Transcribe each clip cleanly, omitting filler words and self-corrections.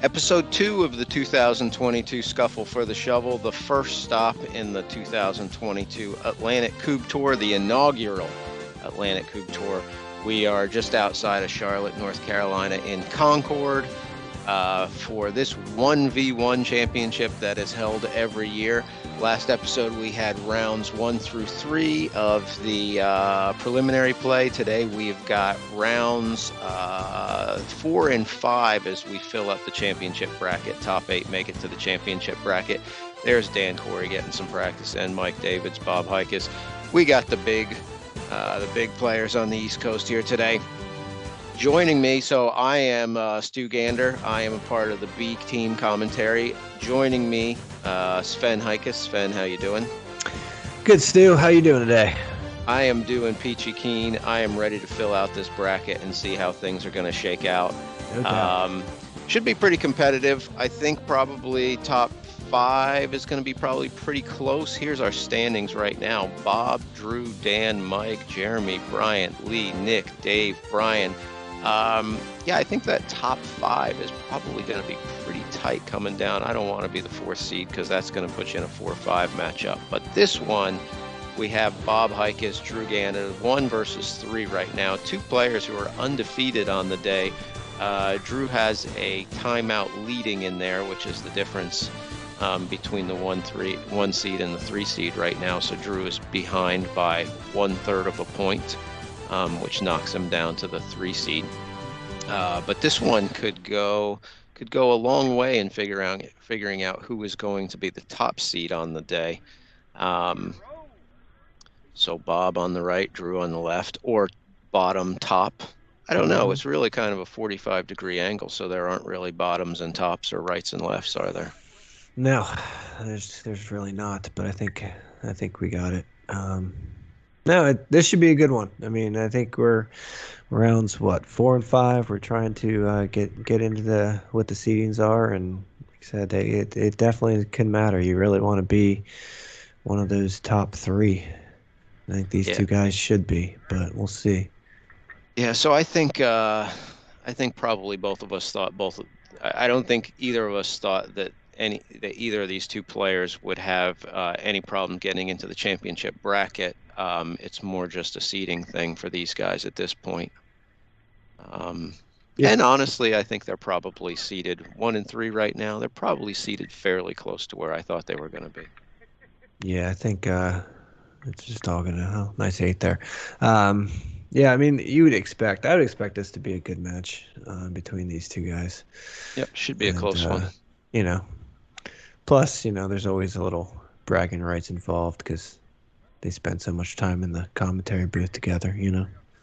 Episode 2 of the 2022 Scuffle for the Shovel, the first stop in the 2022 Atlantic Kubb Tour, the inaugural Atlantic Kubb Tour. We are just outside of Charlotte, North Carolina in Concord for this 1v1 championship that is held every year. Last episode we had rounds 1 through 3 of the preliminary play. Today we've got rounds 4 and 5 as we fill up the championship bracket. Top 8 make it to the championship bracket. There's Dan Corey getting some practice in, Mike Davids, Bob Hikus. We got the big players on the East Coast here today. Joining me, so I am Stu Gander. I am a part of the B team commentary. Joining me, Sven Hikus. Sven, how you doing? Good, Stu. How you doing today? I am doing peachy keen. I am ready to fill out this bracket and see how things are going to shake out. Okay. Should be pretty competitive. I think probably top 5 is going to be probably pretty close. Here's our standings right now. Bob, Drew, Dan, Mike, Jeremy, Bryant, Lee, Nick, Dave, Brian. I think that top 5 is probably going to be pretty tight coming down. I don't want to be the 4th seed because that's going to put you in a 4-5 matchup. But this one, we have Bob Hikus, Drew Gander, 1 versus 3 right now. 2 players who are undefeated on the day. Drew has a timeout leading in there, which is the difference between the 1 seed and the 3 seed right now. So Drew is behind by 1/3 of a point. Which knocks him down to the 3 seed. But this one could go a long way in figuring out who is going to be the top seed on the day. So Bob on the right, Drew on the left, or bottom top. I don't know. It's really kind of a 45-degree angle, so there aren't really bottoms and tops or rights and lefts, are there? No, there's really not. But I think we got it. No, this should be a good one. I mean, I think we're rounds 4 and 5. We're trying to get into what the seedings are, and like I said, it definitely can matter. You really want to be one of those top 3. I think these 2 guys should be, but we'll see. Yeah, so I think probably both of us thought I don't think either of us thought that either of these 2 players would have any problem getting into the championship bracket. It's more just a seeding thing for these guys at this point. And honestly, I think they're probably seeded 1 and 3 right now. They're probably seeded fairly close to where I thought they were going to be. Yeah, I think it's just all going to nice 8 there. Yeah, I mean, I would expect this to be a good match between these 2 guys. Yep, should be a close one. Plus, there's always a little bragging rights involved because they spend so much time in the commentary booth together,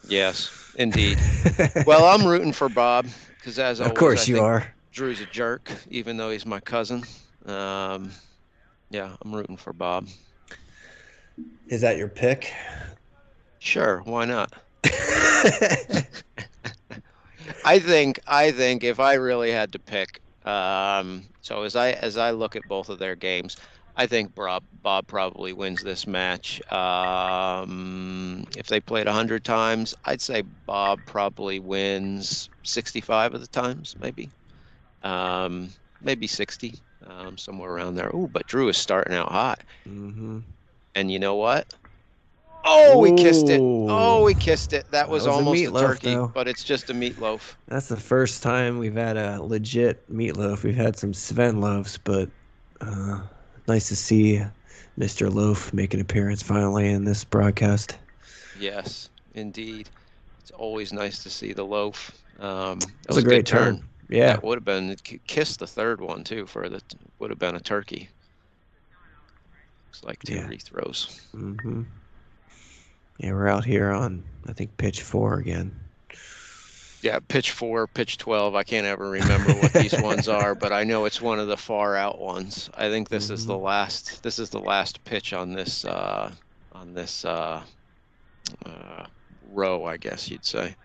Yes, indeed. Well, I'm rooting for Bob because, as always, of course you are. Drew's a jerk, even though he's my cousin. I'm rooting for Bob. Is that your pick? Sure, why not? I think if I really had to pick, so as I look at both of their games, I think Bob probably wins this match. If they played 100 times, I'd say Bob probably wins 65 of the times, maybe 60, somewhere around there. Oh, but Drew is starting out hot. Mm-hmm. And you know what? Oh, we kissed it. Oh, we kissed it. That was almost a turkey, though. But it's just a meatloaf. That's the first time we've had a legit meatloaf. We've had some Sven loaves, but nice to see Mr. Loaf make an appearance finally in this broadcast. Yes, indeed. It's always nice to see the loaf. That was a great turn. Yeah. That would have been, kissed the third one, too, would have been a turkey. Looks like 2 rethrows. Mm-hmm. Yeah, we're out here on, I think, pitch 4 again. Yeah, pitch 4, pitch 12. I can't ever remember what these ones are, but I know it's one of the far out ones. I think this is the last. This is the last pitch on this row, I guess you'd say.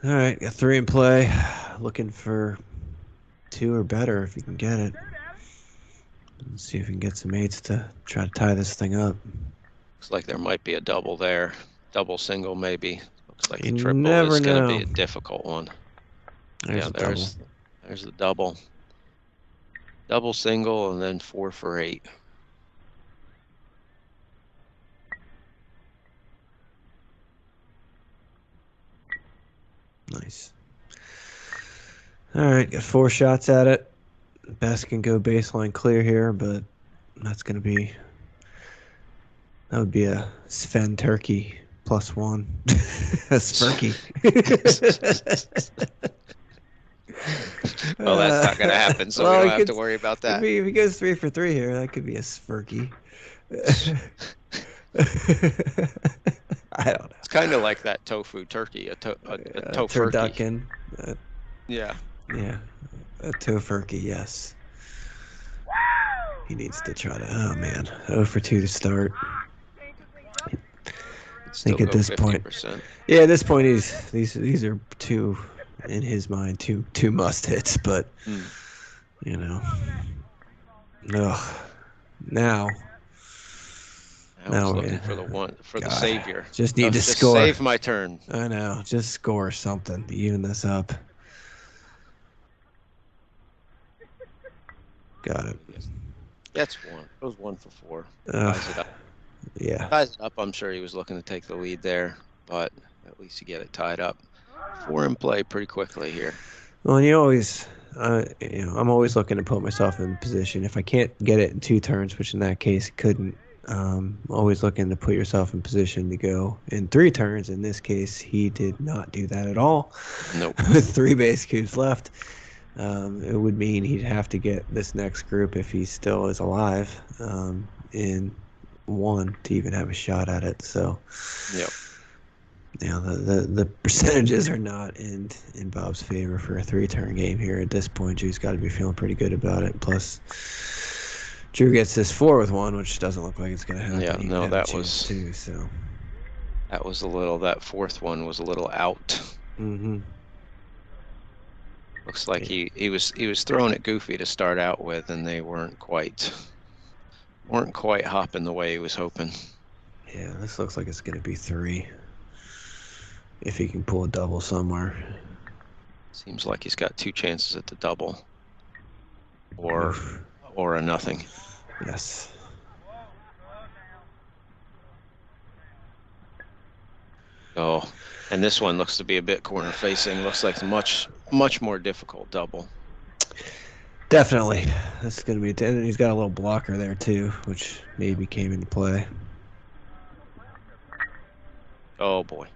All right, got 3 in play. Looking for 2 or better if you can get it. Let's see if we can get some 8s to try to tie this thing up. Looks like there might be a double there. Double, single, maybe. Looks like You the triple never is going to know. be a difficult one. There's a double. There's the double. Double, single, and then 4 for 8. Nice. All right, got 4 shots at it. Best can go baseline clear here, but that would be a Sven Turkey +1. A Sfurky. Well, that's not going to happen, so we don't have to worry about that. If he goes 3 for 3 here, that could be a Sfurky. I don't know. It's kind of like that tofu turkey, a tofurkey. Turducken. Yeah. Yeah, a tofurkey, yes. He needs to try to. Oh man, 0 for 2 to start. I think at this 50%. Point, yeah, at this point, these are two, in his mind, two must hits. But you know, now we're looking for the savior. Just need to score. Save my turn. I know. Just score something to even this up. Got it. That's 1. It was 1 for 4. Ties it up. Yeah. Ties it up. I'm sure he was looking to take the lead there, but at least you get it tied up. 4 in play pretty quickly here. Well, and I'm always looking to put myself in position. If I can't get it in 2 turns, which in that case couldn't, always looking to put yourself in position to go in 3 turns. In this case, he did not do that at all. Nope. With 3 base cubes left. It would mean he'd have to get this next group, if he still is alive, in 1 to even have a shot at it. So, yep. The percentages are not in Bob's favor for a 3-turn game here at this point. Drew's got to be feeling pretty good about it. Plus, Drew gets this 4 with 1, which doesn't look like it's going to happen. Yeah, no, that was too. So that was that 4th one was a little out. Mm-hmm. Looks like he was throwing it goofy to start out with, and they weren't quite hopping the way he was hoping. Yeah, this looks like it's going to be 3. If he can pull a double somewhere. Seems like he's got 2 chances at the double, or a nothing. Yes. Oh, and this one looks to be a bit corner facing. Looks like much more difficult double. Definitely. This is going to be and he's got a little blocker there too, which maybe came into play. Oh boy.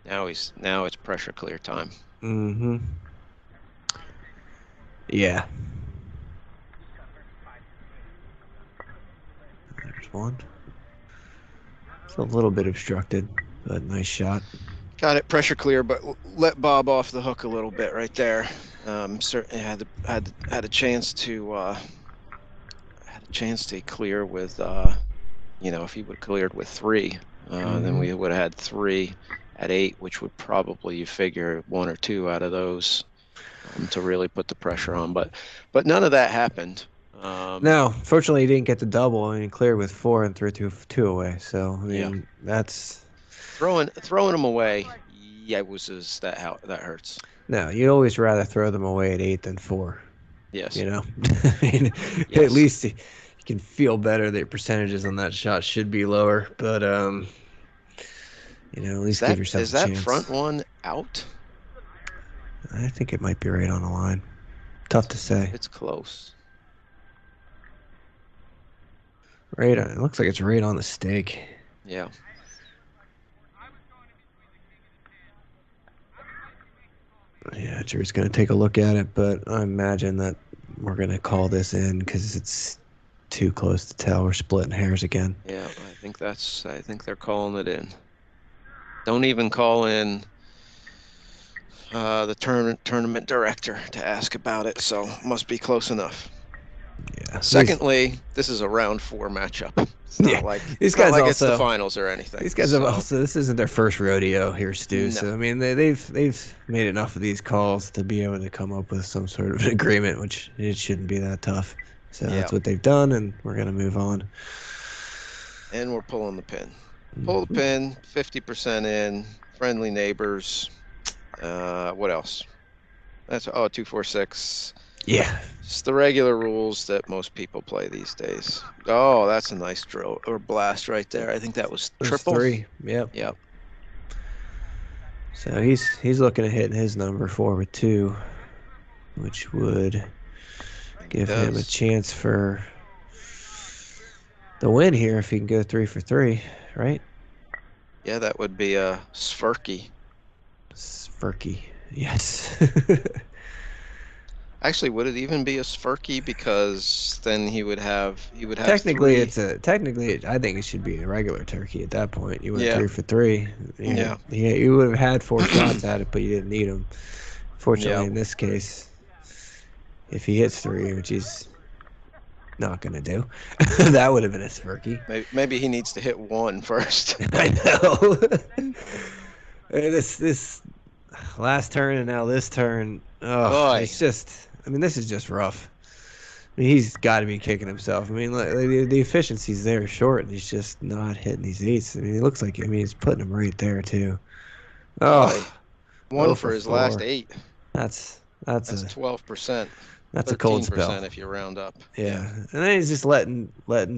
Now it's pressure clear time. Mm-hmm. Yeah. There's 1. It's a little bit obstructed, but nice shot. Got it, pressure clear, but let Bob off the hook a little bit right there. Certainly had a chance to clear with if he would have cleared with 3, then we would have had 3 at 8, which would probably, you figure, 1 or 2 out of those to really put the pressure on. But none of that happened. No, fortunately, he didn't get the double. I mean, cleared with 4 and threw 2 away. So I mean, that's throwing them away. Yeah, that hurts. No, you'd always rather throw them away at 8 than 4. Yes. I mean, yes. At least you can feel better that your percentages on that shot should be lower. But at least give yourself a chance. Is that front one out? I think it might be right on the line. Tough to say. It's close. Right, it looks like it's right on the stake. Yeah. Yeah, Drew's going to take a look at it, but I imagine that we're going to call this in because it's too close to tell. We're splitting hairs again. Yeah, I think they're calling it in. Don't even call in the tournament director to ask about it, so must be close enough. Yeah. Secondly, this is a round 4 matchup. It's not like these guys it's the finals or anything. These guys have also, this isn't their first rodeo here, Stu. No. So I mean, they've made enough of these calls to be able to come up with some sort of an agreement, which it shouldn't be that tough. So that's what they've done, and we're gonna move on. And we're pulling the pin. Pull the pin, 50% in, friendly neighbors. What else? That's 246. Yeah. Just the regular rules that most people play these days. Oh, that's a nice drill or blast right there. I think that was There's triple. 3. Yep. Yep. So he's looking at hitting his number 4 with 2, which would give him a chance for the win here if he can go 3 for 3, right? Yeah, that would be a Svirky. Svirky, yes. Actually, would it even be a Svirky? Because then he would have Technically, 3. technically. I think it should be a regular turkey at that point. You went Yeah. 3 for 3. Yeah. You would have had 4 shots at it, but you didn't need them. Fortunately, Yeah. in this case, if he hits 3, which he's not gonna do, that would have been a Svirky. Maybe he needs to hit 1 first. I know. This last turn and now this turn. Oh, Boy. it's just. I mean, this is just rough. I mean, he's got to be kicking himself. I mean, like, the efficiency's there short, and he's just not hitting these eights. I mean, it looks like. I mean, he's putting them right there too. Oh, Boy. 1 for his 4. last 8. That's That's 12%. a cold 13% spell. if you round up. Yeah, and then he's just letting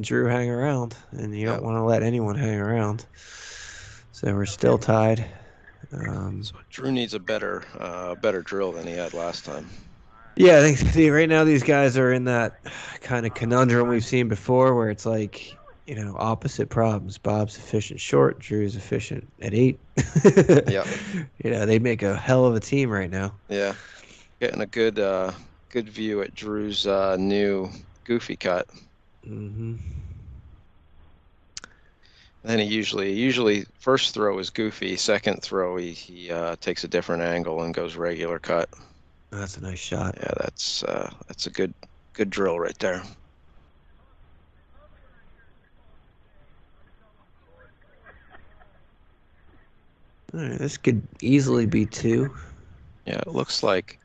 Drew hang around, and you don't want to let anyone hang around. So we're still tied. So Drew needs a better drill than he had last time. Yeah, I think right now these guys are in that kind of conundrum we've seen before, where it's like, opposite problems. Bob's efficient short, Drew's efficient at 8. Yeah. They make a hell of a team right now. Yeah. Getting a good view at Drew's new goofy cut. Mm-hmm. Then he usually first throw is goofy, second throw he takes a different angle and goes regular cut. That's a nice shot. Yeah, that's a good drill right there. All right, this could easily be 2. Yeah, it looks like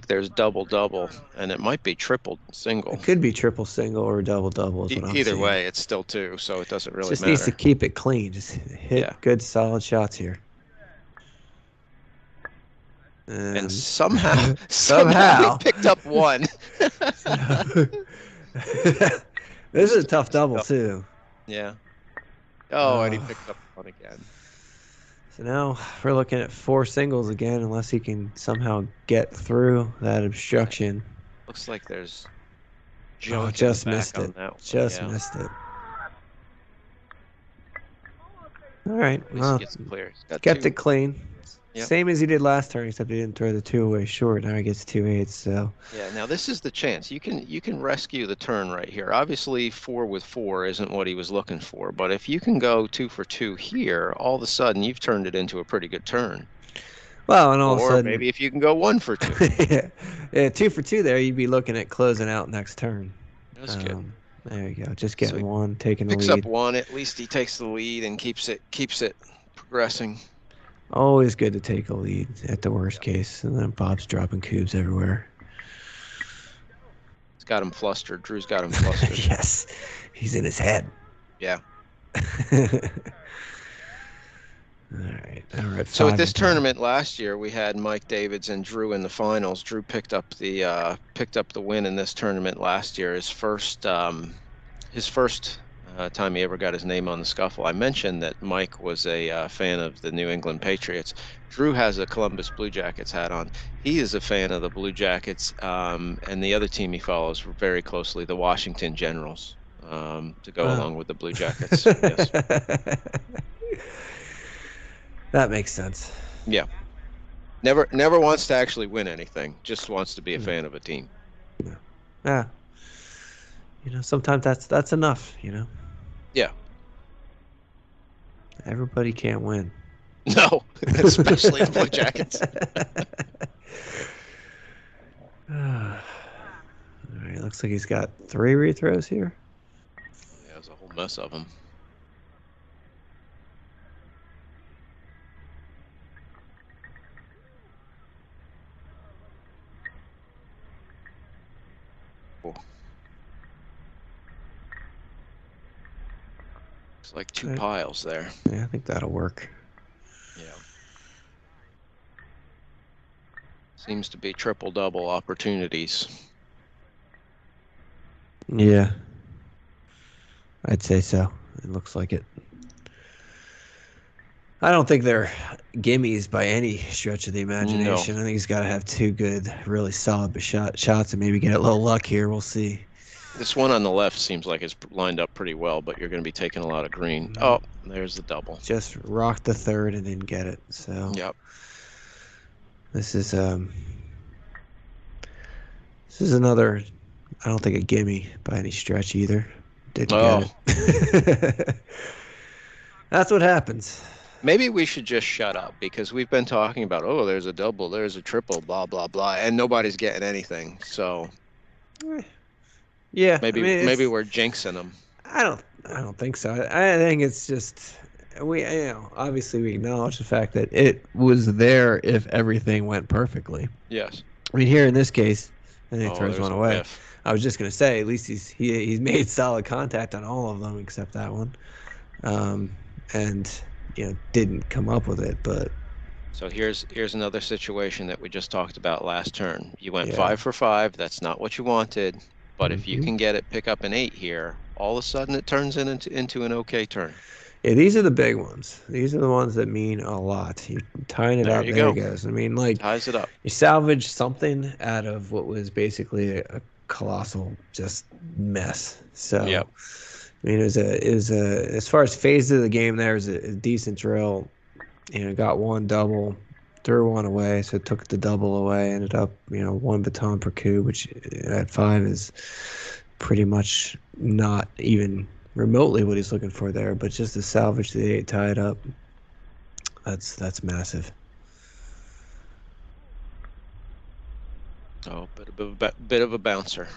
there's double, and it might be triple single. It could be triple single or double is what I'm Either seeing. way, it's still 2, so it doesn't really Just matter. needs to keep it clean. Just hit good solid shots here. And somehow he picked up 1. This is a tough double too. Yeah. Oh, and he picked up 1 again. So now we're looking at 4 singles again, unless he can somehow get through that obstruction. Looks like there's junk just missed it. Just missed it. All right. Well, he gets clear. Kept it clean. Yep. Same as he did last turn, except he didn't throw the 2 away short. Now he gets 2 8s. So yeah, now this is the chance. You can rescue the turn right here. Obviously, 4 with 4 isn't what he was looking for, but if you can go 2 for 2 here, all of a sudden you've turned it into a pretty good turn. Well, and all of a sudden, maybe if you can go 1 for 2. yeah, 2 for 2 there, you'd be looking at closing out next turn. That's good. There you go. Just getting 1, taking the lead. Picks up 1. At least he takes the lead and keeps it progressing. Always good to take a lead at the worst case. And then Bob's dropping cubes everywhere. He's got him flustered. Drew's got him flustered. Yes. He's in his head. Yeah. All right. So at this tournament last year, we had Mike Davids and Drew in the finals. Drew picked up the win in this tournament last year. His first time he ever got his name on the Skuffle. I mentioned that Mike was a fan of the New England Patriots. Drew has a Columbus Blue Jackets hat on. He is a fan of the Blue Jackets, and the other team he follows very closely, the Washington Generals, to go along with the Blue Jackets. Yes. That makes sense. Yeah. Never wants to actually win anything. Just wants to be a fan of a team. Yeah. Sometimes that's enough, Yeah. Everybody can't win. No, especially the Blue Jackets. All right, looks like he's got 3 rethrows here. Yeah, there's a whole mess of them. Looks like 2 piles there. Yeah, I think that'll work. Yeah. Seems to be triple-double opportunities. Yeah. I'd say so. It looks like it. I don't think they're gimmies by any stretch of the imagination. No. I think he's got to have 2 good, really solid shots and maybe get a little luck here. We'll see. This one on the left seems like it's lined up pretty well, but you're going to be taking a lot of green. Oh, there's the double. Just rocked the third and didn't get it. So yep. This is another. I don't think a gimme by any stretch either. Didn't get it. That's what happens. Maybe we should just shut up because we've been talking about, oh, there's a double, there's a triple, blah, blah, blah, and nobody's getting anything. So yeah, maybe we're jinxing them. I don't think so. I think it's just obviously we acknowledge the fact that it was there if everything went perfectly. Yes. I mean, here in this case, I think throws one away. Whiff. I was just gonna say, at least he's made solid contact on all of them except that one, and didn't come up with it. But so here's another situation that we just talked about last turn. You went 5 for 5. That's not what you wanted, but if you can get it, pick up an 8 here, all of a sudden it turns into an okay turn. Yeah, these are the big ones. These are the ones that mean a lot. You're tying it up. There it goes. I mean, like, ties it up. You salvaged something out of what was basically a colossal just mess. So, yep. I mean, it was a as far as phases of the game, there was a decent drill. Got one double, threw one away, so took the double away. Ended up, 1 baton per coup, which at 5 is pretty much not even remotely what he's looking for there. But just to salvage the 8, tie it up, that's massive. Oh, bit of a bouncer.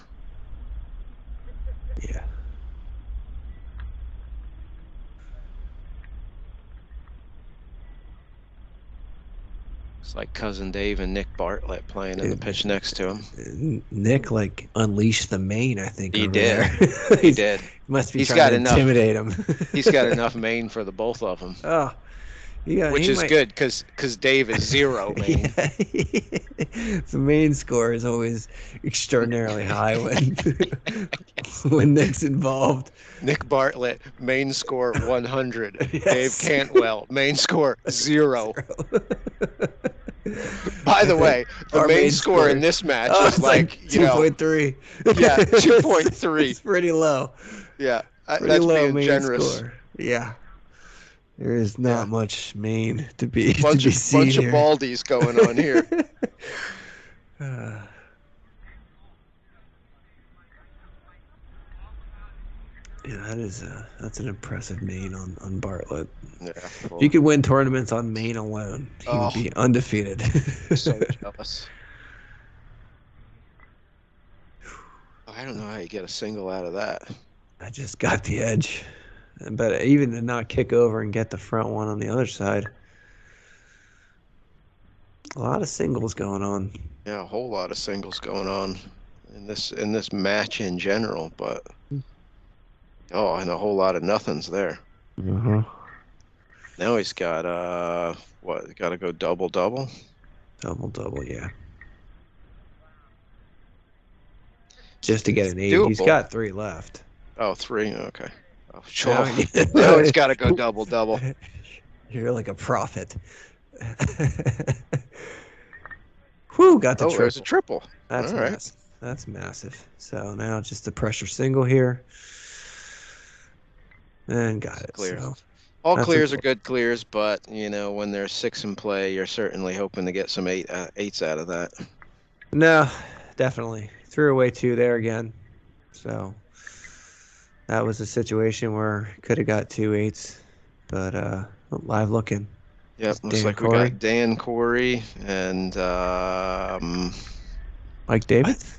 Yeah. It's like Cousin Dave and Nick Bartlett playing in the pitch next to him. Nick unleashed the main, I think. He did. He did. Must be trying to intimidate him. He's got enough main for the both of them. Oh. Which is good because Dave is 0 main. The main score is always extraordinarily high when Nick's involved. Nick Bartlett, main score 100. Yes. Dave Cantwell, main score 0. By the way, the main score in this match is like 2.3. Yeah, 2.3. It's pretty low. Yeah, pretty that's low being main generous. Score. Yeah. There is not much main to be bunch of here. baldies going on here. That's an impressive main on Bartlett. Yeah, cool. If you could win tournaments on main alone, he would be undefeated. So jealous. I don't know how you get a single out of that. I just got the edge. But even to not kick over and get the front one on the other side. A lot of singles going on. Yeah, a whole lot of singles going on in this match in general, but and a whole lot of nothings there. Uh-huh. Now he's got got to go double. Double, yeah. Just to get an 8. He's got 3 left. Oh, 3, okay. Oh, sure. No, it's got to go double. You're like a prophet. Whew, got the triple. There's a triple. That's all right. Massive. That's massive. So now just the pressure single here. And got it. Clear. So all clears are good clears, but when there's 6 in play, you're certainly hoping to get some 8s out of that. No, definitely. Threw away 2 there again. So that was a situation where could have got 2 8s, but live looking. Yep, looks like we got Dan Corey and Mike Davis.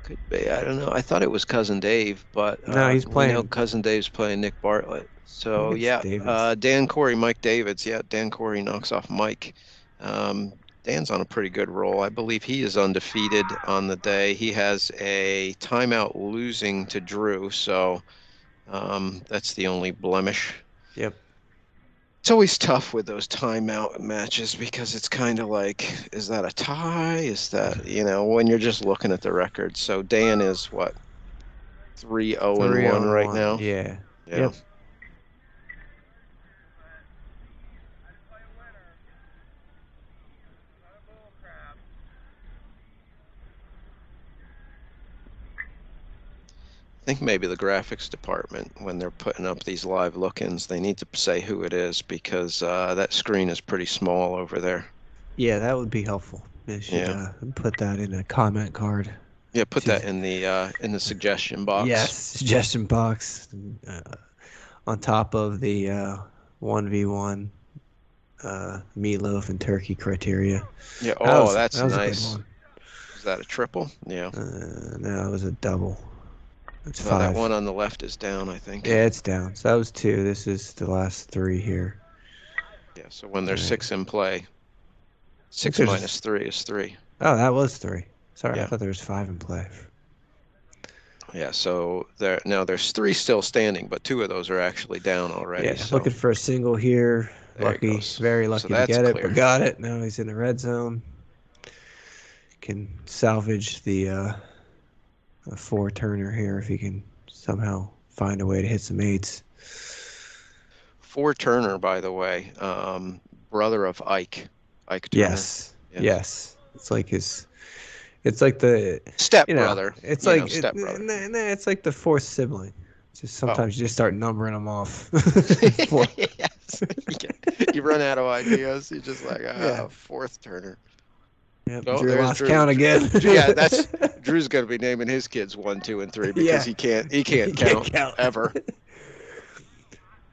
Could be. I don't know. I thought it was Cousin Dave, but no, he's playing. Cousin Dave's playing Nick Bartlett. So yeah, Dan Corey, Mike Davids. Yeah, Dan Corey knocks off Mike. Dan's on a pretty good roll. I believe he is undefeated on the day. He has a timeout losing to Drew, so That's the only blemish. Yep. It's always tough with those timeout matches because it's kind of like, is that a tie? Is that, when you're just looking at the record. So Dan is what, 3-0-1 right 3-0-1. now? Yeah. Yeah. Yep. I think maybe the graphics department, when they're putting up these live look-ins, they need to say who it is because that screen is pretty small over there. Yeah, that would be helpful. They should put that in a comment card. Yeah, put that in the suggestion box. Yes, suggestion box on top of the 1v1 meatloaf and turkey criteria. Yeah. That's that was nice. a good one. Is that a triple? Yeah. No, it was a double. It's No, 5. that one on the left is down, I think. Yeah, it's down. So that was 2. This is the last 3 here. Yeah. So when there's 6 in play, 6 minus 3 is 3. Oh, that was 3. Sorry, Yeah. I thought there was 5 in play. Yeah, so there's 3 still standing, but 2 of those are actually down already. Yeah, so. looking for a single here. Lucky, very lucky to get it, but got it. Now he's in the red zone. Can salvage the 4-turner here if he can somehow find a way to hit some 8s. 4-turner, by the way, brother of Ike Turner. Yes, yeah. Yes. It's like the step brother. It's like step brother. It's like the 4th sibling. Just sometimes you just start numbering them off. Yes. You run out of ideas. You're just like, 4th Turner. Yep, Drew lost count again. Yeah, Drew's gonna be naming his kids 1, 2, and 3 because he can't count ever.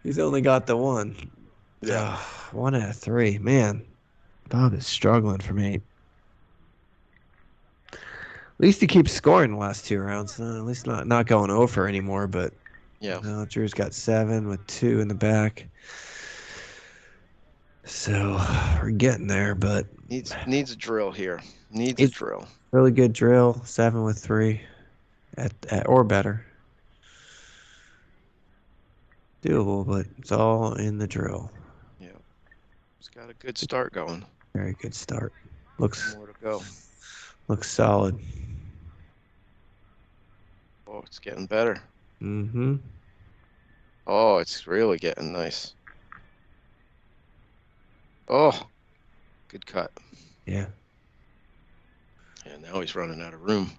He's only got the 1. Yeah. 1 out of 3. Man, Bob is struggling for me. At least he keeps scoring the last 2 rounds. At least not going over anymore, but yeah. Drew's got 7 with 2 in the back. So we're getting there, but needs a drill here. Needs a drill. Really good drill. 7 with 3 at or better. Doable, but it's all in the drill. Yeah. He's got a good start going. Very good start. Looks more to go. Looks solid. Oh, it's getting better. Mm-hmm. Oh, it's really getting nice. Oh, good cut. Yeah. And now he's running out of room.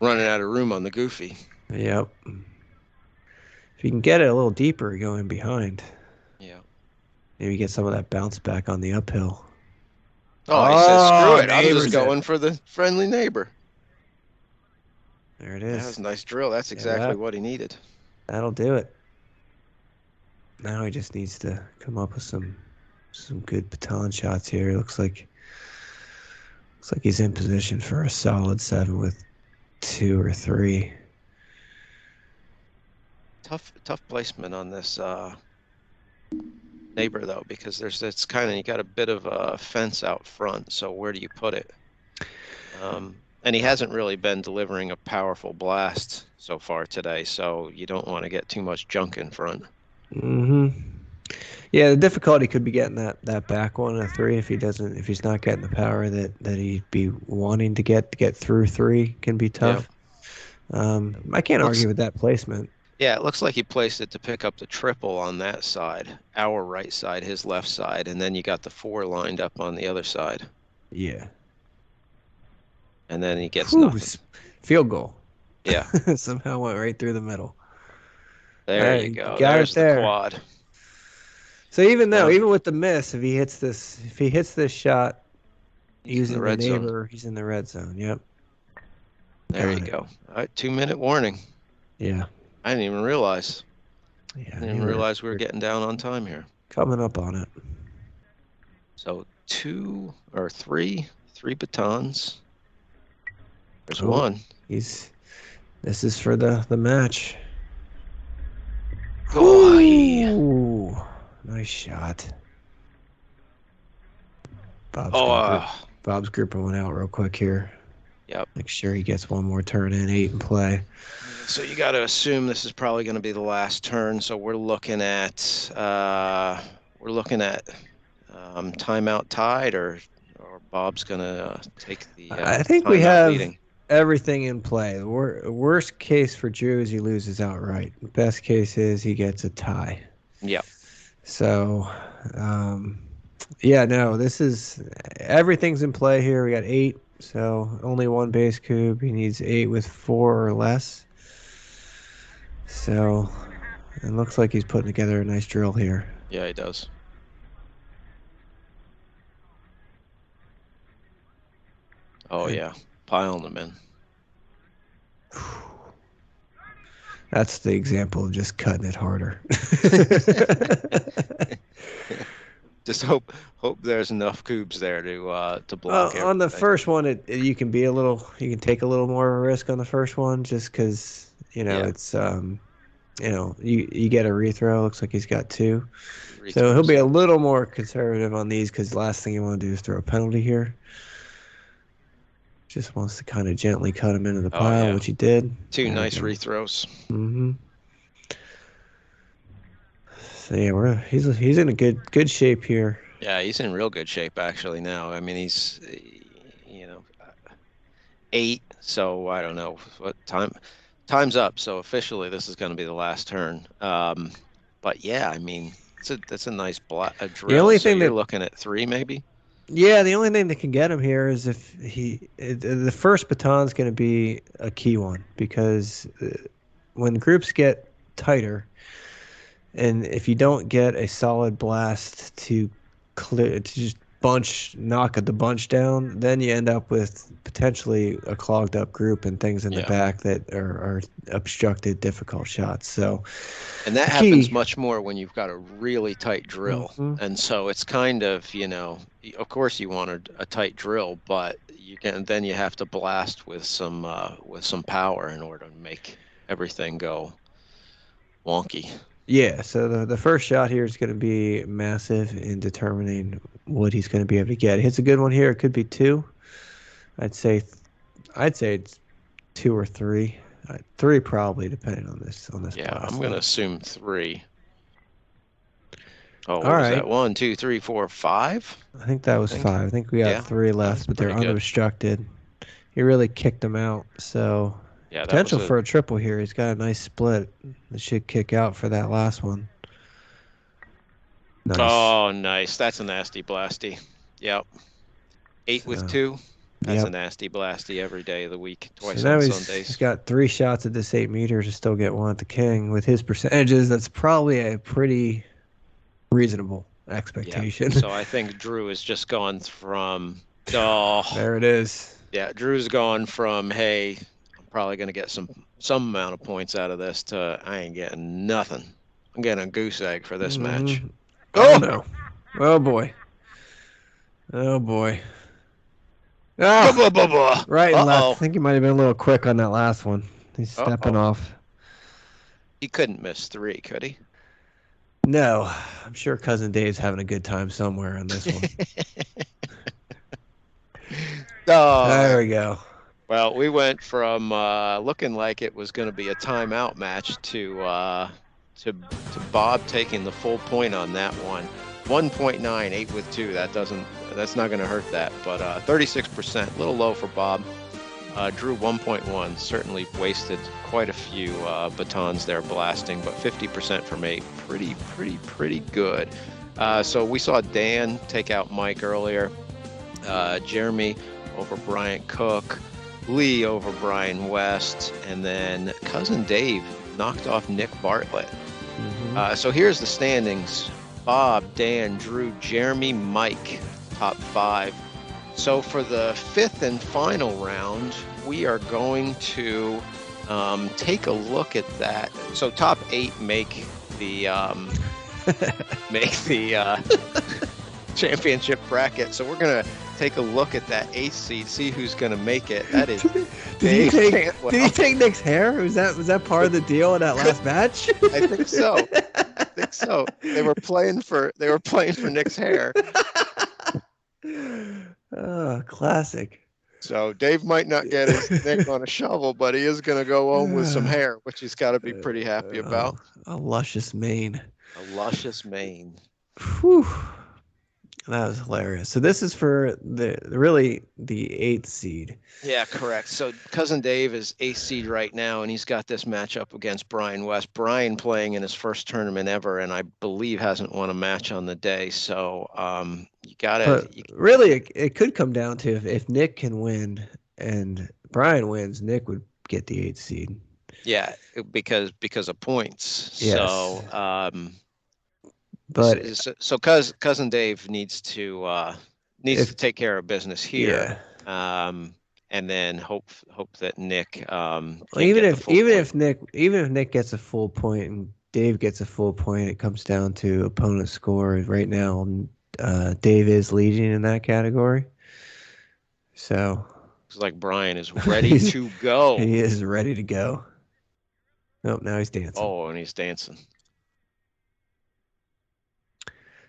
Running out of room on the goofy. Yep. If you can get it a little deeper going behind. Yeah. Maybe get some of that bounce back on the uphill. Oh, he says, screw it. I'm just going for the friendly neighbor. There it is. That was a nice drill. That's exactly what he needed. That'll do it. Now he just needs to come up with some good baton shots here. Looks like he's in position for a solid 7 with 2 or 3. Tough placement on this neighbor though, because it's kind of, you got a bit of a fence out front. So where do you put it? And he hasn't really been delivering a powerful blast so far today. So you don't want to get too much junk in front. Mm-hmm. Yeah, the difficulty could be getting that back 1 and 3 if he's not getting the power that he'd be wanting to get through 3 can be tough. Yep. I can't argue with that placement. Yeah, it looks like he placed it to pick up the triple on that side, our right side, his left side, and then you got the 4 lined up on the other side. Yeah. And then he gets nothing. Field goal. Yeah. Somehow went right through the middle. There you go. There's the quad. So even with the miss, if he hits this shot using the neighbor, he's in the red zone. Yep. There you go. All right, 2-minute warning. Yeah. I didn't even realize. Yeah. I didn't even realize we were getting down on time here. Coming up on it. So 2 or 3 batons. There's 1. This is for the match. Ooh, nice shot. Bob's grouper went out real quick here. Yep. Make sure he gets one more turn in, 8 in play. So you got to assume this is probably going to be the last turn. So we're looking at timeout tied, or Bob's going to take the I think we timeout have leading. everything in play. The worst case for Drew is he loses outright. The best case is he gets a tie. Yep. So, yeah, no, this is everything's in play here. We got 8, so only one base cube. He needs 8 with 4 or less. So it looks like he's putting together a nice drill here. Yeah, he does. Oh, yeah. Piling them in. That's the example of just cutting it harder. Just hope there's enough cubes there to block On the everything. first one, you can take a little more of a risk on the first one just because Yeah. it's you get a rethrow. Looks like he's got 2, so Rethrows, he'll be a yep. little more conservative on these because the last thing you want to do is throw a penalty here. Just wants to kind of gently cut him into the pile, yeah. which he did. 2 nice rethrows. Mm-hmm. So yeah, he's in a good shape here. Yeah, he's in real good shape actually now. I mean, he's 8, so I don't know what time's up. So officially, this is going to be the last turn. But yeah, I mean, that's a nice drill. The only So thing you're that looking at 3 maybe. Yeah, the only thing that can get him here is if the first baton's going to be a key one because when groups get tighter, and if you don't get a solid blast to just knock the bunch down, then you end up with potentially a clogged up group and things in the back that are obstructed, difficult shots. So, and that happens much more when you've got a really tight drill. Mm-hmm. And so it's kind of, of course you want a tight drill, but then you have to blast with some power in order to make everything go wonky. Yeah, so the first shot here is going to be massive in determining what he's going to be able to get. Hits a good one here. It could be 2. I'd say it's 2 or 3. 3 probably, depending on this. Yeah, blast I'm going to assume 3. Oh, what All was right. that? 1, 2, 3, 4, 5? I think that was 5. I think we got 3 left, but they're unobstructed. He really kicked them out, so potential for a triple here. He's got a nice split. It should kick out for that last one. Nice. Oh, nice. That's a nasty blasty. Yep. 8 with 2. That's a nasty blasty every day of the week, twice on Sundays. He's got 3 shots at this 8 meters to still get one at the king. With his percentages, that's probably a pretty reasonable expectation. Yeah. So I think Drew has just gone from, there it is. Yeah, Drew's gone from, hey, I'm probably going to get some amount of points out of this to I ain't getting nothing. I'm getting a goose egg for this match. Oh, no. Oh, boy. Oh, boy. Oh, right and left. I think he might have been a little quick on that last one. He's stepping off. He couldn't miss 3, could he? No. I'm sure Cousin Dave's having a good time somewhere on this one. There we go. Well, we went from looking like it was going to be a timeout match to Bob taking the full point on that one. 1.9, 8 with 2. That's not going to hurt that, but 36%, a little low for Bob. Drew 1.1, certainly wasted quite a few batons there blasting, but 50% from 8, pretty good. So we saw Dan take out Mike earlier, Jeremy over Bryant Cook, Lee over Brian West, and then Cousin Dave knocked off Nick Bartlett. Mm-hmm. So here's the standings. Bob, Dan, Drew, Jeremy, Mike, top 5. So for the 5th and final round, we are going to take a look at that. So top 8 make the championship bracket. So we're gonna take a look at that 8th seed, see who's gonna make it. That is. Did he take Nick's hair? Was that part of the deal in that last match? I think so. They were playing for Nick's hair. Oh, classic. So Dave might not get his Nick on a shovel, but he is going to go home with some hair, which he's got to be pretty happy about. A luscious mane. A luscious mane. Whew. That was hilarious. So this is for the 8th seed. Yeah, correct. So Cousin Dave is 8th seed right now, and he's got this matchup against Brian West. Brian playing in his first tournament ever, and I believe hasn't won a match on the day. So you gotta. Really, it could come down to if Nick can win and Brian wins, Nick would get the 8th seed. Yeah, because of points. Yes. So but so Cousin Dave needs to take care of business here. Yeah. And then hope that Nick even if Nick gets a full point and Dave gets a full point, it comes down to opponent score. Right now, Dave is leading in that category. So it's like Brian is ready to go. He is ready to go. Nope, now he's dancing. Oh, and he's dancing.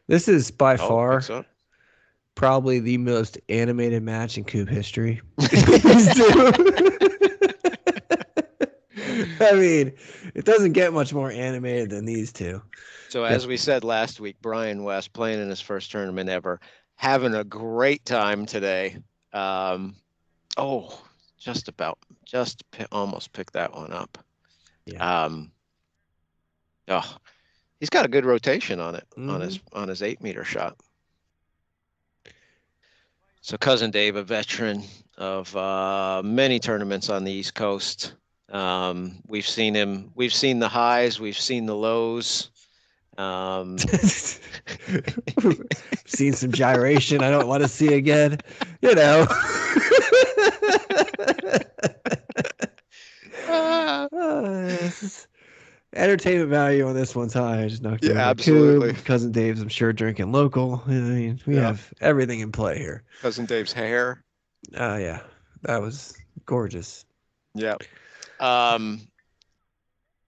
This is by far probably the most animated match in Kubb history. I mean, it doesn't get much more animated than these two. So as we said last week, Brian West playing in his first tournament ever, having a great time today. Almost picked that one up. Yeah. He's got a good rotation on it, on his 8-meter shot. So Cousin Dave, a veteran of many tournaments on the East Coast. We've seen the highs, we've seen the lows. Seen some gyration I don't want to see again. You know. Entertainment value on this one's high. I just knocked over absolutely. Kubb. Cousin Dave's, I'm sure, drinking local. I mean, we have everything in play here. Cousin Dave's hair. Yeah, that was gorgeous. Yeah.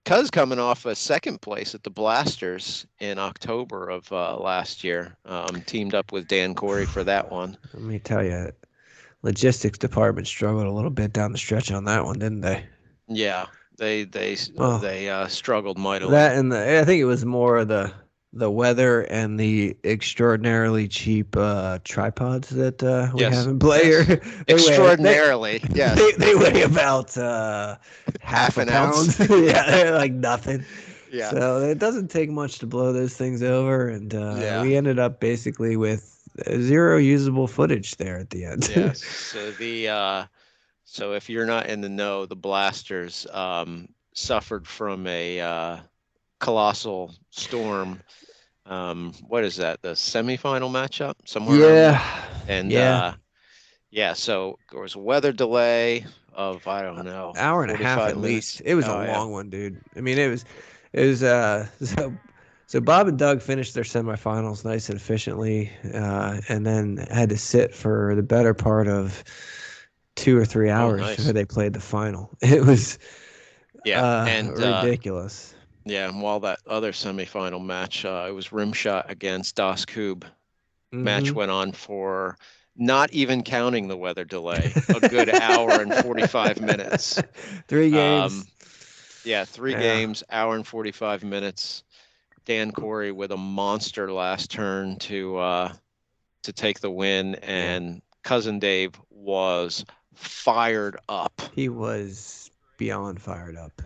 Cuz coming off a second place at the Blasters in October of last year, teamed up with Dan Corey for that one. Let me tell you, logistics department struggled a little bit down the stretch on that one, didn't they? Yeah, they struggled mightily. That and I think it was more of the weather and the extraordinarily cheap tripods that we have in play here. Extraordinarily, yes. They weigh about half an ounce. Yeah, they're like nothing. Yeah. So it doesn't take much to blow those things over, and we ended up basically with 0 usable footage there at the end. Yes. So if you're not in the know, the Blasters suffered from a colossal storm. What is that? The semifinal matchup somewhere? Yeah. And so there was a weather delay of, I don't know, hour and a half at least. It was a long one, dude. I mean, it was so Bob and Doug finished their semifinals nice and efficiently, and then had to sit for the better part of 2 or 3 hours before they played the final. It was ridiculous. Yeah, and while that other semifinal match, it was Rimshot against Das Kubb. Match went on for, not even counting the weather delay, a good hour and 45 minutes. 3 games. 3 games, hour and 45 minutes. Dan Corey with a monster last turn to take the win, and Cousin Dave was fired up. He was beyond fired up.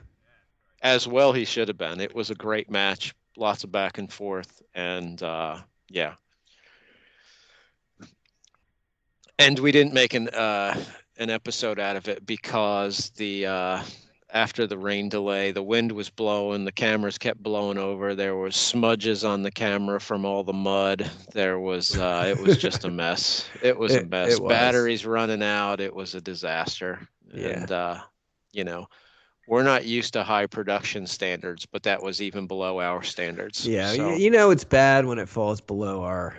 As well he should have been. It was a great match, lots of back and forth, and and we didn't make an episode out of it because after the rain delay, the wind was blowing, the cameras kept blowing over, there was smudges on the camera from all the mud. There was it was just a mess. It was a mess. Batteries running out. It was a disaster. And we're not used to high production standards, but that was even below our standards. Yeah, so. It's bad when it falls below our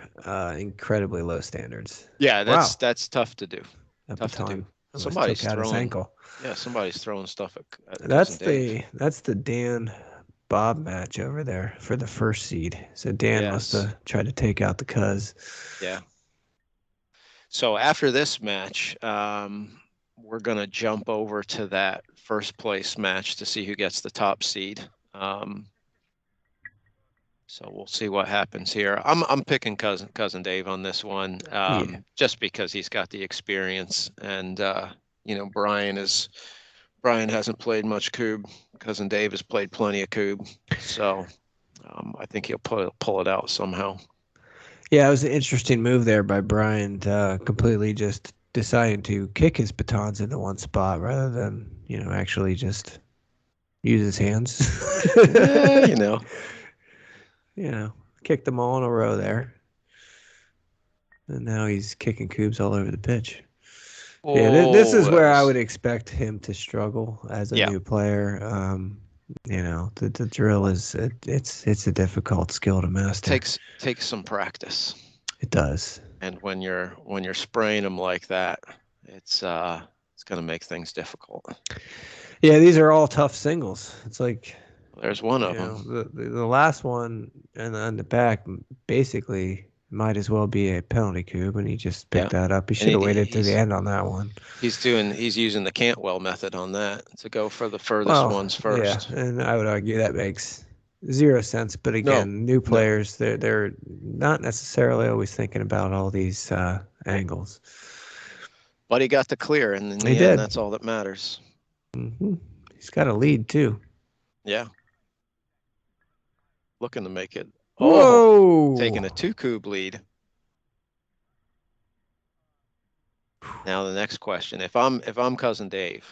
incredibly low standards. Yeah, that's tough to do. At the time. Somebody's throwing his ankle. Yeah, somebody's throwing stuff at that's the Dan Bob match over there for the first seed. So Dan must have tried to take out the Cuz. Yeah. So after this match, we're going to jump over to that first place match to see who gets the top seed. So we'll see what happens here. I'm picking cousin Dave on this one, just because he's got the experience, and Brian hasn't played much Kubb. Cousin Dave has played plenty of Kubb, so I think he'll pull it out somehow. Yeah, it was an interesting move there by Brian, completely just deciding to kick his batons into one spot rather than, actually just use his hands. Yeah, Kicked them all in a row there. And now he's kicking Kubbs all over the pitch. This is where I would expect him to struggle as a new player. The drill it's a difficult skill to master. Takes some practice. It does. And when you're spraying them like that, it's going to make things difficult. Yeah, these are all tough singles. It's like there's one of them. The last one on the back basically might as well be a penalty Kubb, and he just picked that up. He should have waited to the end on that one. He's using the Cantwell method on that to go for the furthest ones first. Yeah, and I would argue that makes zero sense. But again, new players, they're not necessarily always thinking about all these angles. But he got the clear, and in the end, that's all that matters. Mm-hmm. He's got a lead too. Yeah. Looking to make it. Whoa! Taking a 2 Kubb lead. Now the next question: if I'm cousin Dave,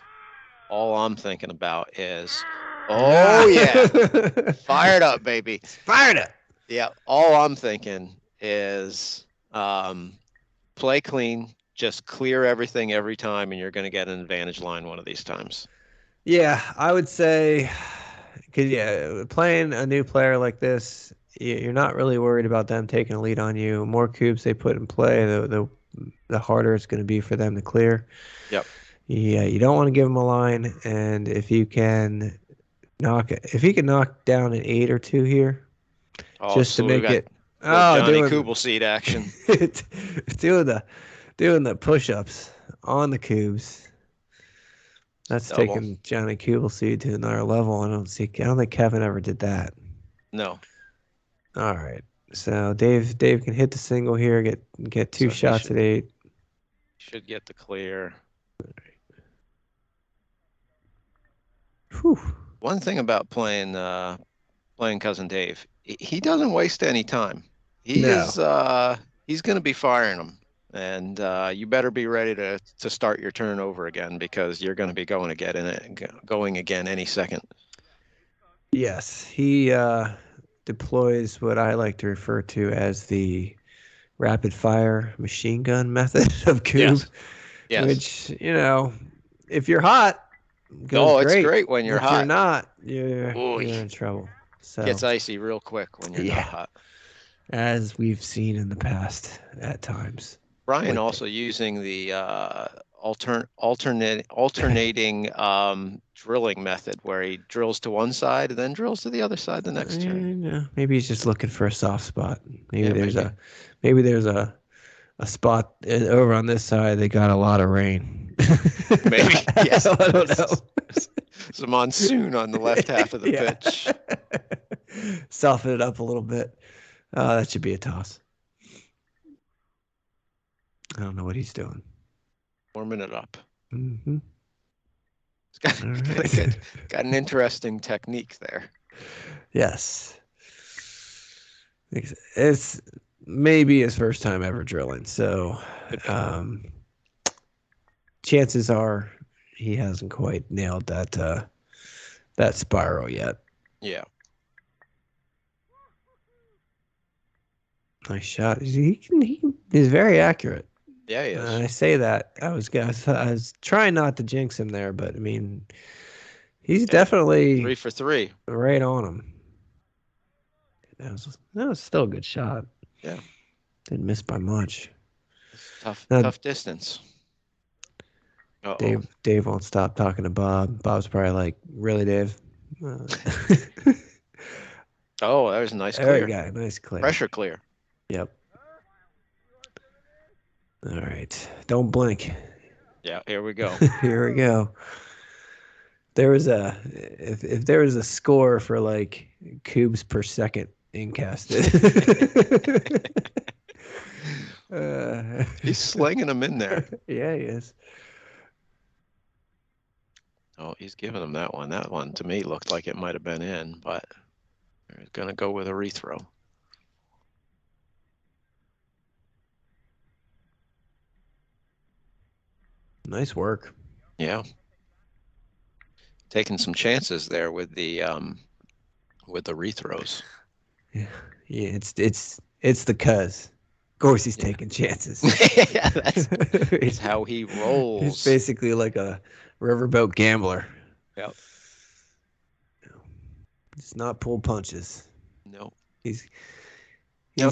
all I'm thinking about is, fired up, baby, fired up. Yeah, all I'm thinking is, play clean, just clear everything every time, and you're going to get an advantage line one of these times. Yeah, I would say, because playing a new player like this, you're not really worried about them taking a lead on you. The more Kubbs they put in play, the harder it's going to be for them to clear. Yep. Yeah, you don't want to give them a line, and if he can knock down an 8 or 2 here, just to make it. Johnny Kubelseed action. doing the push-ups on the Kubbs. That's taking Johnny Kubelseed to another level. I don't think Kevin ever did that. No. All right. So Dave can hit the single here, get 2 shots at 8. Should get the clear. Whew. One thing about playing cousin Dave, he doesn't waste any time. He's going to be firing them, and you better be ready to start your turn over again, because you're going to be going again any second. Yes, he deploys what I like to refer to as the rapid fire machine gun method of Kubb. Yes. Which, if you're hot, goes it's great when you're hot. If you're not, you're in trouble. So gets icy real quick when you're not hot. As we've seen in the past at times. Brian also using the alternating drilling method, where he drills to one side and then drills to the other side the next turn. Maybe he's just looking for a soft spot. Maybe there's a spot over on this side. They got a lot of rain. Maybe, yes. I don't know. It's a monsoon on the left half of the pitch. Soften it up a little bit. That should be a toss. I don't know what he's doing. Warming it up. Mm-hmm. It's got an interesting technique there. Yes. It's maybe his first time ever drilling, so chances are he hasn't quite nailed that spiral yet. Yeah. Nice shot. He's very accurate. Yeah, he is. I say that. I was trying not to jinx him there, but I mean, he's definitely 3 for 3. Right on him. That was still a good shot. Yeah. Didn't miss by much. Tough distance. Dave won't stop talking to Bob. Bob's probably like, really, Dave? Oh, that was a nice clear. Nice clear. Pressure clear. Yep. All right. Don't blink. Yeah, here we go. Here we go. There was a if there was a score for like cubes per second incasted. He's slinging them in there. Yeah, he is. Oh, he's giving him that one. That one to me looked like it might have been in, but he's going to go with a rethrow. Nice work. Yeah. Taking some chances there with the rethrows. Yeah, it's the cuz. Of course, he's taking chances. Yeah, that's how he rolls. He's basically like a riverboat gambler. Yep. He's not pull punches. No. He's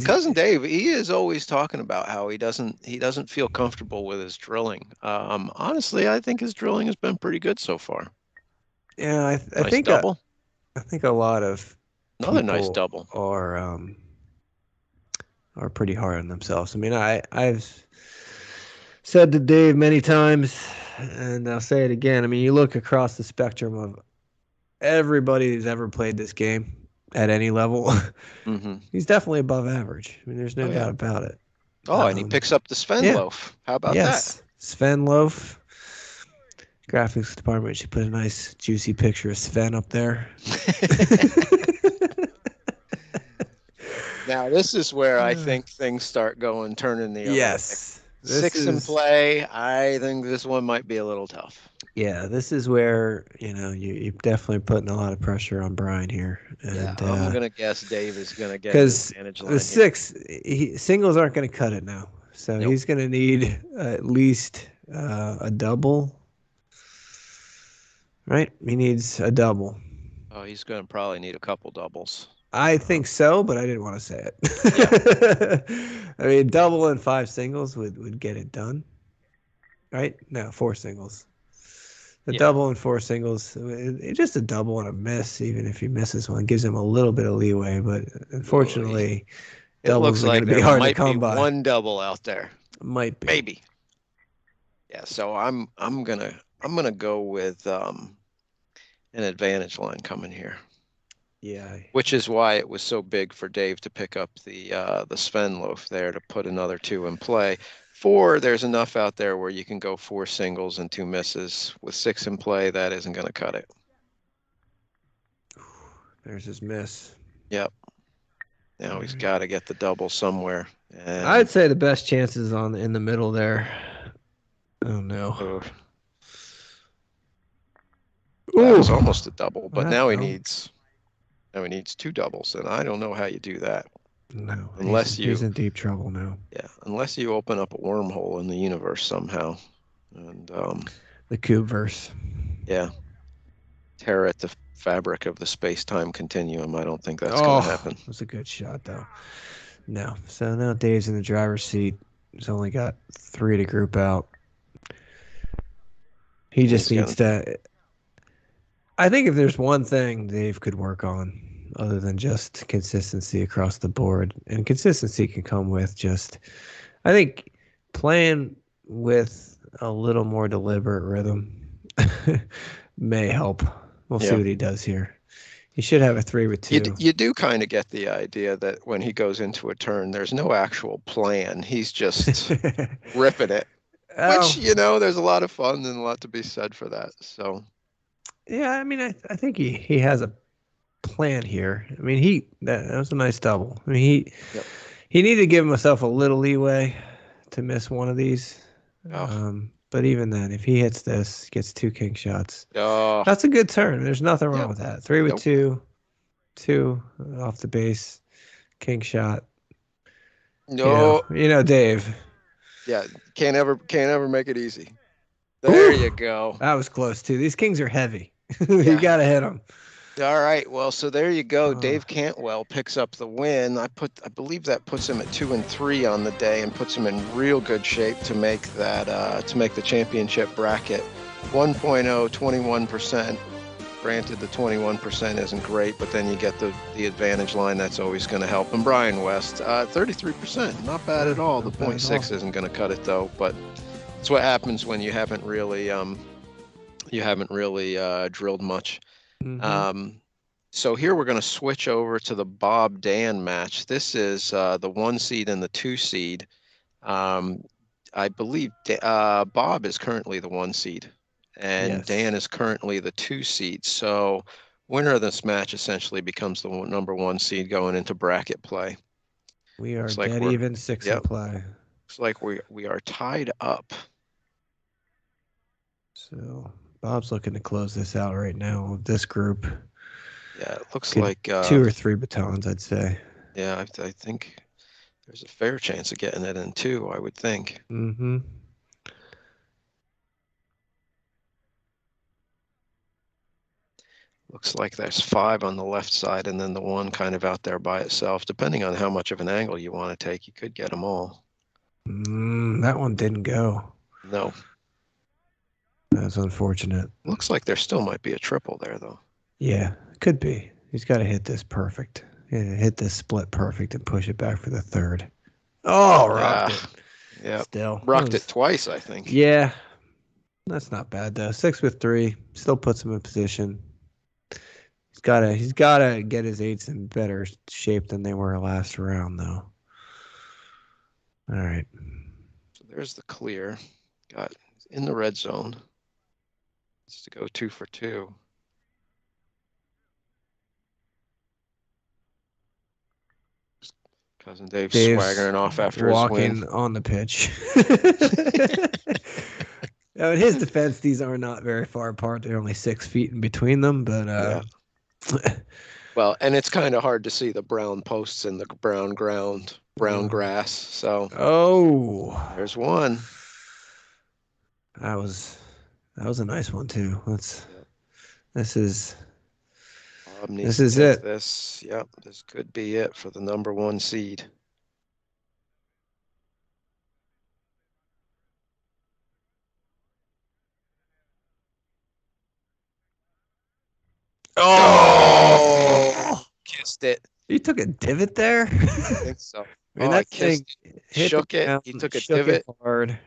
Cousin Dave, he is always talking about how he doesn't feel comfortable with his drilling. Honestly, I think his drilling has been pretty good so far. Yeah, I Nice think double. I think a lot of Another nice double are pretty hard on themselves. I mean, I've said to Dave many times, and I'll say it again. I mean, you look across the spectrum of everybody who's ever played this game at any level. Mm-hmm. He's definitely above average. I mean, there's no doubt about it. Oh, and he picks up the Sven loaf. How about that? Sven loaf. Graphics department should put a nice juicy picture of Sven up there. Now this is where I think things start turning the other way. 6 in play. I think this one might be a little tough. Yeah, this is where you're definitely putting a lot of pressure on Brian here. And, yeah, I'm gonna guess Dave is gonna get because the 6 singles aren't gonna cut it now, so he's gonna need at least a double. Right? He needs a double. Oh, he's going to probably need a couple doubles. I think so, but I didn't want to say it. Yeah. I mean, double and 5 singles would get it done. Right? No, 4 singles. The double and 4 singles, just a double and a miss, even if he misses one, gives him a little bit of leeway. But unfortunately, doubles are going to be hard to come by. One double out there. Might be. Maybe. Yeah, so I'm gonna go with an advantage line coming here. Yeah. Which is why it was so big for Dave to pick up the Sven loaf there to put another 2 in play. 4, there's enough out there where you can go 4 singles and 2 misses. With 6 in play, that isn't going to cut it. There's his miss. Yep. Now he's got to get the double somewhere. And I'd say the best chances in the middle there. Oh no. That was almost a double, but now he needs 2 doubles, and I don't know how you do that. No, he's in deep trouble now. Yeah, unless you open up a wormhole in the universe somehow, and the Kubb-verse. Yeah, tear at the fabric of the space-time continuum. I don't think that's going to happen. That was a good shot, though. No, so now Dave's in the driver's seat. He's only got 3 to group out. He just needs to. I think if there's one thing Dave could work on, other than just consistency across the board, and consistency can come with I think playing with a little more deliberate rhythm may help. We'll see what he does here. He should have a 3 with 2. You do kind of get the idea that when he goes into a turn, there's no actual plan. He's just ripping it. Which, there's a lot of fun and a lot to be said for that. So, yeah, I mean, I think he has a plan here. I mean, that was a nice double. I mean, he needed to give himself a little leeway to miss one of these. But even then, if he hits this, gets 2 king shots, that's a good turn. There's nothing wrong with that. 3 with 2, 2 off the base, king shot. No, Dave. Yeah, can't ever make it easy. There you go. That was close too. These kings are heavy. You got to hit them. All right. Well, so there you go. Dave Cantwell picks up the win. I believe that puts him at 2 and 3 on the day and puts him in real good shape to make that the championship bracket. 1.0, 21%. Granted, the 21% isn't great, but then you get the advantage line. That's always going to help. And Brian West, 33%, not bad at all. The 0.6 isn't going to cut it though, but it's what happens when you haven't really drilled much. So here we're going to switch over to the Bob Dan match. This is the 1 seed and the 2 seed. I believe Bob is currently the 1 seed, and Yes. Dan is currently the 2 seed. So winner of this match essentially becomes the number 1 seed going into bracket play. We are dead even 6 in play. Looks like we are tied up. So Bob's looking to close this out right now with this group. Yeah, it looks like 2 or 3 batons, I'd say. Yeah, I think there's a fair chance of getting it in 2, I would think. Looks like there's 5 on the left side and then the 1 kind of out there by itself. Depending on how much of an angle you want to take, you could get them all. That one didn't go. No. That's unfortunate. Looks like there still might be a triple there, though. Yeah, could be. He's got to hit this perfect. Hit this split perfect and push it back for the 3rd. Oh, rocked it. Yeah. Still. Rocked it twice, I think. Yeah. That's not bad, though. 6 with 3. Still puts him in position. He's gotta get his 8s in better shape than they were last round, though. All right. So there's the clear. Got in the red zone. It's to go 2 for 2. Cousin Dave's swaggering off after his win. Walking on the pitch. Now, in his defense, these are not very far apart. They're only 6 feet in between them, but yeah. Well, and it's kind of hard to see the brown posts in the brown grass. So there's one. That was a nice one too. This is it. This could be it for the number 1 seed. Oh! Kissed it. You took a divot there? I think so. I mean, that thing shook it. He took a divot. Hard.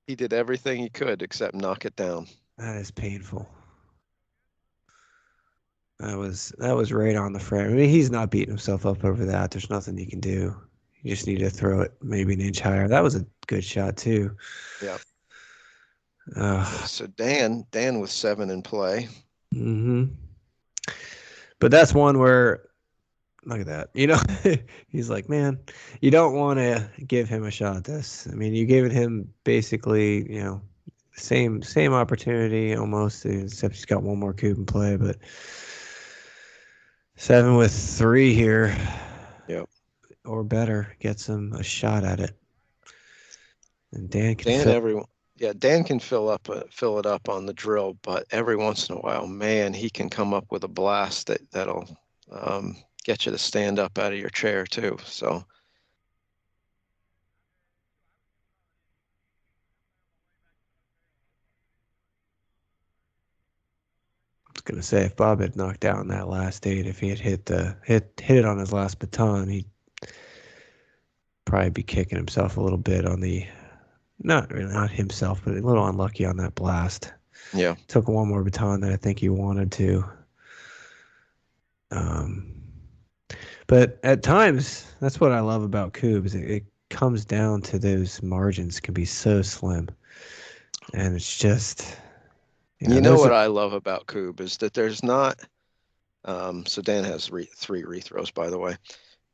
He did everything he could except knock it down. That is painful. That was right on the frame. I mean, he's not beating himself up over that. There's nothing you can do. You just need to throw it maybe an inch higher. That was a good shot too. Yeah. So Dan with 7 in play. But that's one where, look at that. You know, he's like, man, you don't want to give him a shot at this. I mean, you gave it him basically, you know, same opportunity almost, except he's got one more cube in play. But 7 with 3 here, or better, gets him a shot at it. And Dan can fill it up on the drill, but every once in a while, man, he can come up with a blast that'll get you to stand up out of your chair too. So. I was gonna say, if Bob had knocked down that last 8, if he had hit it on his last baton, he'd probably be kicking himself a little bit on the. Not himself, but a little unlucky on that blast. Yeah. Took one more baton than I think he wanted to. But at times, that's what I love about Kubb, is it comes down to those margins can be so slim. And it's just... You know what I love about Kubb is that there's not... so Dan has 3 rethrows, by the way.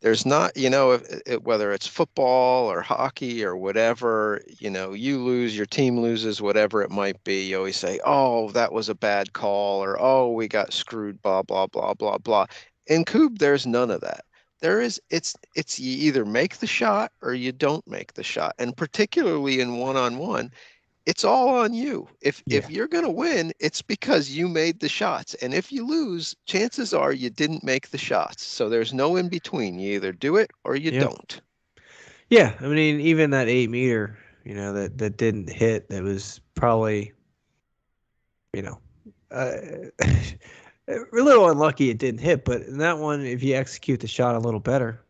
There's not, you know, whether it's football or hockey or whatever, you know, you lose, your team loses, whatever it might be. You always say, oh, that was a bad call, or, oh, we got screwed, blah, blah, blah, blah, blah. In Kubb, there's none of that. It's you either make the shot or you don't make the shot. And particularly in one-on-one, it's all on you. If you're going to win, it's because you made the shots. And if you lose, chances are you didn't make the shots. So there's no in between. You either do it or you don't. Yeah. I mean, even that 8 meter, you know, that didn't hit, that was probably, you know, A little unlucky it didn't hit, but in that one, if you execute the shot a little better,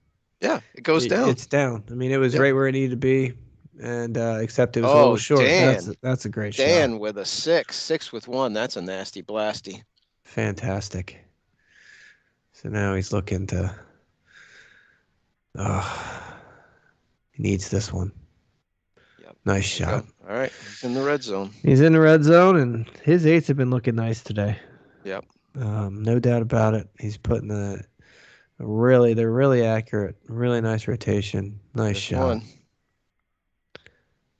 Yeah, it goes down. It's down. I mean, it was Yep. right where it needed to be, and except it was a little short. Dan. That's a great shot. Dan with a 6 with 1. That's a nasty blasty. Fantastic. So now he's looking to. He needs this one. Yep. Nice shot. All right, he's in the red zone. He's in the red zone, and his 8s have been looking nice today. Yep. No doubt about it. He's putting they're really accurate. Really nice rotation. Nice shot. One.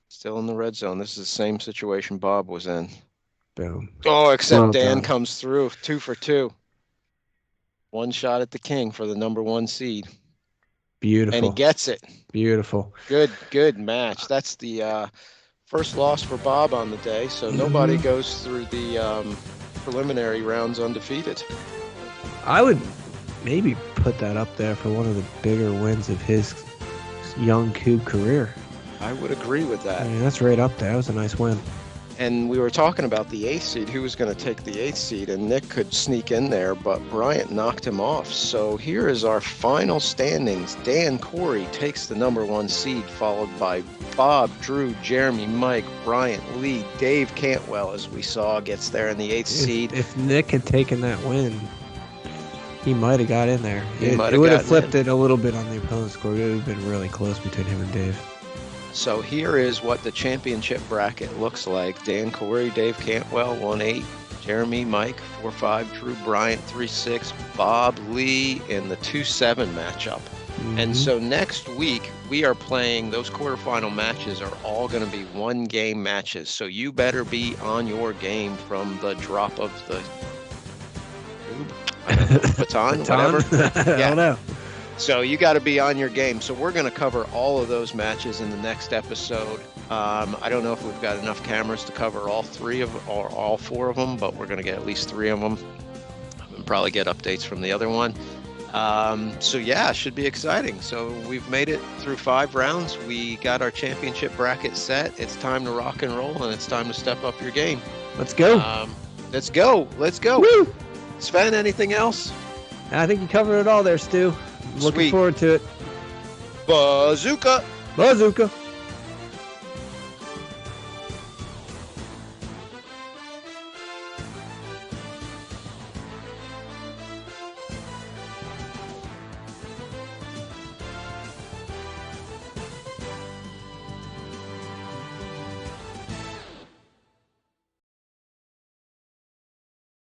Still in the red zone. This is the same situation Bob was in. Boom. Oh, except Well Dan done. comes through 2 for 2. One shot at the king for the number 1 seed. Beautiful. And he gets it. Beautiful. Good match. That's the first loss for Bob on the day, so nobody goes through the preliminary rounds undefeated. I would maybe put that up there for one of the bigger wins of his young Kubb career. I would agree with that. I mean, that's right up there. That was a nice win. And we were talking about the 8th seed, who was going to take the 8th seed, and Nick could sneak in there, but Bryant knocked him off. So here is our final standings. Dan Corey takes the number 1 seed, followed by Bob, Drew, Jeremy, Mike, Bryant, Lee, Dave Cantwell, as we saw, gets there in the 8th seed. If Nick had taken that win, he might have got in there. It would have flipped it a little bit on the opponent's score. It would have been really close between him and Dave. So here is what the championship bracket looks like. Dan Corey, Dave Cantwell, 1-8. Jeremy, Mike, 4-5. Drew Bryant, 3-6. Bob Lee in the 2-7 matchup. And so next week, we are playing, those quarterfinal matches are all going to be 1-game matches. So you better be on your game from the drop of the baton, whatever. I don't know. So you got to be on your game. So we're going to cover all of those matches in the next episode. I don't know if we've got enough cameras to cover all 3 of or all 4 of them, but we're going to get at least 3 of them and probably get updates from the other one. So yeah, it should be exciting. So we've made it through 5 rounds. We got our championship bracket set. It's time to rock and roll, and it's time to step up your game. Let's go. Let's go. Woo! Sven, anything else? I think you covered it all there, Stu. Looking Sweet. forward to it. Bazooka! Bazooka.